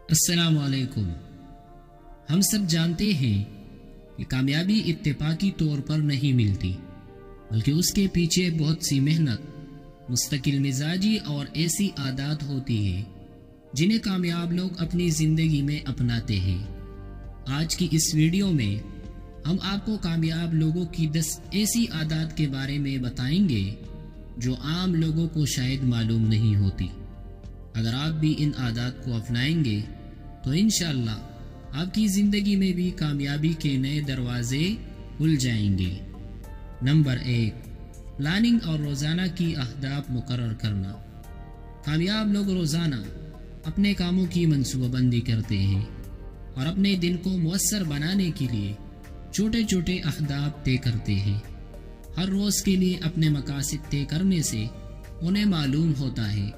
السلام علیکم۔ ہم سب جانتے ہیں کہ کامیابی اتفاقی طور پر نہیں ملتی، بلکہ اس کے پیچھے بہت سی محنت، مستقل مزاجی اور ایسی عادات ہوتی ہیں جنہیں کامیاب لوگ اپنی زندگی میں اپناتے ہیں۔ آج کی اس ویڈیو میں ہم آپ کو کامیاب لوگوں کی 10 ایسی عادات کے بارے میں بتائیں گے جو عام لوگوں کو شاید معلوم نہیں ہوتی۔ اگر آپ بھی ان عادات کو اپنائیں گے تو انشاءاللہ آپ کی زندگی میں بھی کامیابی کے نئے دروازے کھل جائیں گے۔ نمبر 1، پلاننگ اور روزانہ کی اہداف مقرر کرنا۔ کامیاب لوگ روزانہ اپنے کاموں کی منصوبہ بندی کرتے ہیں اور اپنے دن کو مؤثر بنانے کے لیے چھوٹے چھوٹے اہداف طے کرتے ہیں۔ ہر روز کے لیے اپنے مقاصد طے کرنے سے انہیں معلوم ہوتا ہے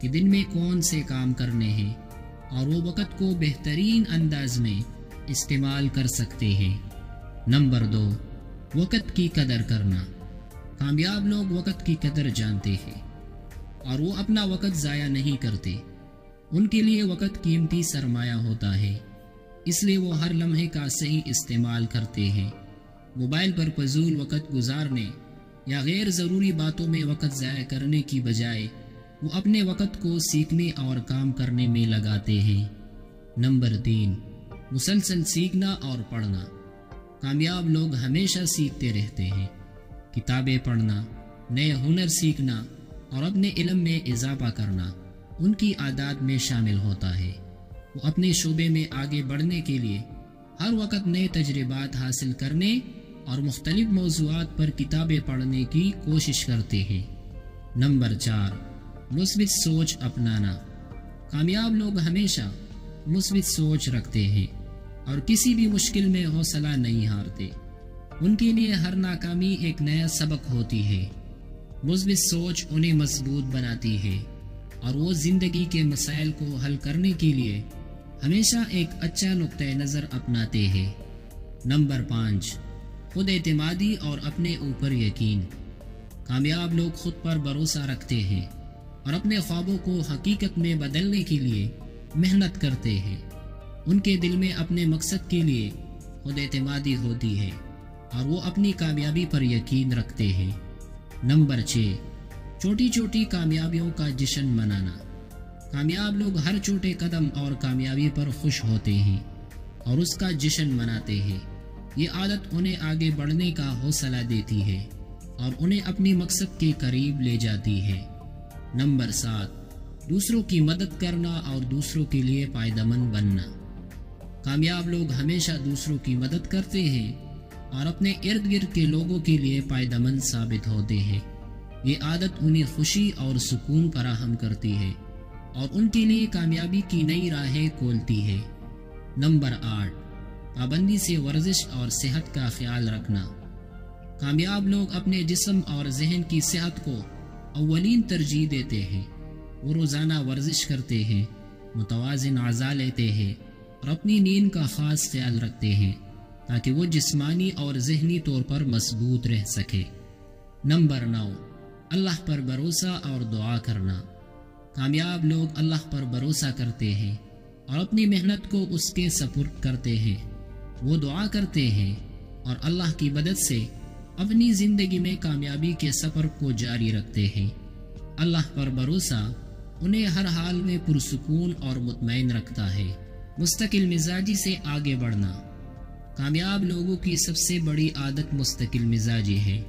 کہ دن میں کون سے کام کرنے ہیں اور وہ وقت کو بہترین انداز میں استعمال کر سکتے ہیں۔ نمبر 2، وقت کی قدر کرنا۔ کامیاب لوگ وقت کی قدر جانتے ہیں اور وہ اپنا وقت ضائع نہیں کرتے۔ ان کے لیے وقت قیمتی سرمایہ ہوتا ہے، اس لیے وہ ہر لمحے کا صحیح استعمال کرتے ہیں۔ موبائل پر فضول وقت گزارنے یا غیر ضروری باتوں میں وقت ضائع کرنے کی بجائے وہ اپنے وقت کو سیکھنے اور کام کرنے میں لگاتے ہیں۔ نمبر 3، مسلسل سیکھنا اور پڑھنا۔ کامیاب لوگ ہمیشہ سیکھتے رہتے ہیں۔ کتابیں پڑھنا، نئے ہنر سیکھنا اور اپنے علم میں اضافہ کرنا ان کی عادات میں شامل ہوتا ہے۔ وہ اپنے شعبے میں آگے بڑھنے کے لیے ہر وقت نئے تجربات حاصل کرنے اور مختلف موضوعات پر کتابیں پڑھنے کی کوشش کرتے ہیں۔ نمبر 4، مثبت سوچ اپنانا۔ کامیاب لوگ ہمیشہ مثبت سوچ رکھتے ہیں اور کسی بھی مشکل میں حوصلہ نہیں ہارتے۔ ان کے لیے ہر ناکامی ایک نیا سبق ہوتی ہے۔ مثبت سوچ انہیں مضبوط بناتی ہے اور وہ زندگی کے مسائل کو حل کرنے کے لیے ہمیشہ ایک اچھا نقطۂ نظر اپناتے ہیں۔ نمبر 5، خود اعتمادی اور اپنے اوپر یقین۔ کامیاب لوگ خود پر بھروسہ رکھتے ہیں اور اپنے خوابوں کو حقیقت میں بدلنے کے لیے محنت کرتے ہیں۔ ان کے دل میں اپنے مقصد کے لیے خود اعتمادی ہوتی ہے اور وہ اپنی کامیابی پر یقین رکھتے ہیں۔ نمبر 6، چھوٹی چھوٹی کامیابیوں کا جشن منانا۔ کامیاب لوگ ہر چھوٹے قدم اور کامیابی پر خوش ہوتے ہیں اور اس کا جشن مناتے ہیں۔ یہ عادت انہیں آگے بڑھنے کا حوصلہ دیتی ہے اور انہیں اپنی مقصد کے قریب لے جاتی ہے۔ نمبر 7، دوسروں کی مدد کرنا اور دوسروں کے لیے فائدہ مند بننا۔ کامیاب لوگ ہمیشہ دوسروں کی مدد کرتے ہیں اور اپنے ارد گرد کے لوگوں کے لیے فائدہ مند ثابت ہوتے ہیں۔ یہ عادت انہیں خوشی اور سکون فراہم کرتی ہے اور ان کے لیے کامیابی کی نئی راہیں کھولتی ہے۔ نمبر 8، پابندی سے ورزش اور صحت کا خیال رکھنا۔ کامیاب لوگ اپنے جسم اور ذہن کی صحت کو اولین ترجیح دیتے ہیں۔ وہ روزانہ ورزش کرتے ہیں، متوازن غذا لیتے ہیں اور اپنی نیند کا خاص خیال رکھتے ہیں تاکہ وہ جسمانی اور ذہنی طور پر مضبوط رہ سکے۔ نمبر 9، اللہ پر بھروسہ اور دعا کرنا۔ کامیاب لوگ اللہ پر بھروسہ کرتے ہیں اور اپنی محنت کو اس کے سپرد کرتے ہیں۔ وہ دعا کرتے ہیں اور اللہ کی مدد سے اپنی زندگی میں کامیابی کے سفر کو جاری رکھتے ہیں۔ اللہ پر بھروسہ انہیں ہر حال میں پرسکون اور مطمئن رکھتا ہے۔ مستقل مزاجی سے آگے بڑھنا۔ کامیاب لوگوں کی سب سے بڑی عادت مستقل مزاجی ہے۔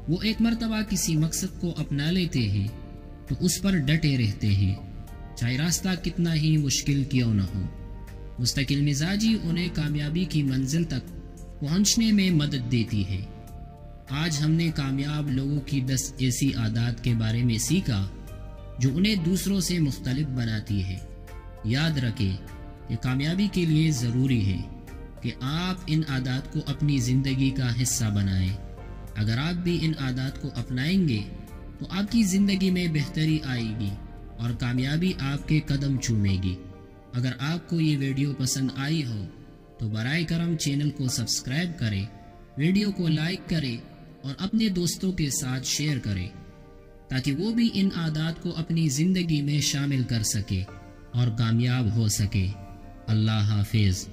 وہ ایک مرتبہ کسی مقصد کو اپنا لیتے ہیں تو اس پر ڈٹے رہتے ہیں، چاہے راستہ کتنا ہی مشکل کیوں نہ ہو۔ مستقل مزاجی انہیں کامیابی کی منزل تک پہنچنے میں مدد دیتی ہے۔ آج ہم نے کامیاب لوگوں کی 10 ایسی عادات کے بارے میں سیکھا جو انہیں دوسروں سے مختلف بناتی ہے۔ یاد رکھیں کہ کامیابی کے لیے ضروری ہے کہ آپ ان عادات کو اپنی زندگی کا حصہ بنائیں۔ اگر آپ بھی ان عادات کو اپنائیں گے تو آپ کی زندگی میں بہتری آئے گی اور کامیابی آپ کے قدم چومے گی۔ اگر آپ کو یہ ویڈیو پسند آئی ہو تو برائے کرم چینل کو سبسکرائب کریں، ویڈیو کو لائک کریں اور اپنے دوستوں کے ساتھ شیئر کریں تاکہ وہ بھی ان عادات کو اپنی زندگی میں شامل کر سکے۔ اور کامیاب ہو سکے۔ اللہ حافظ۔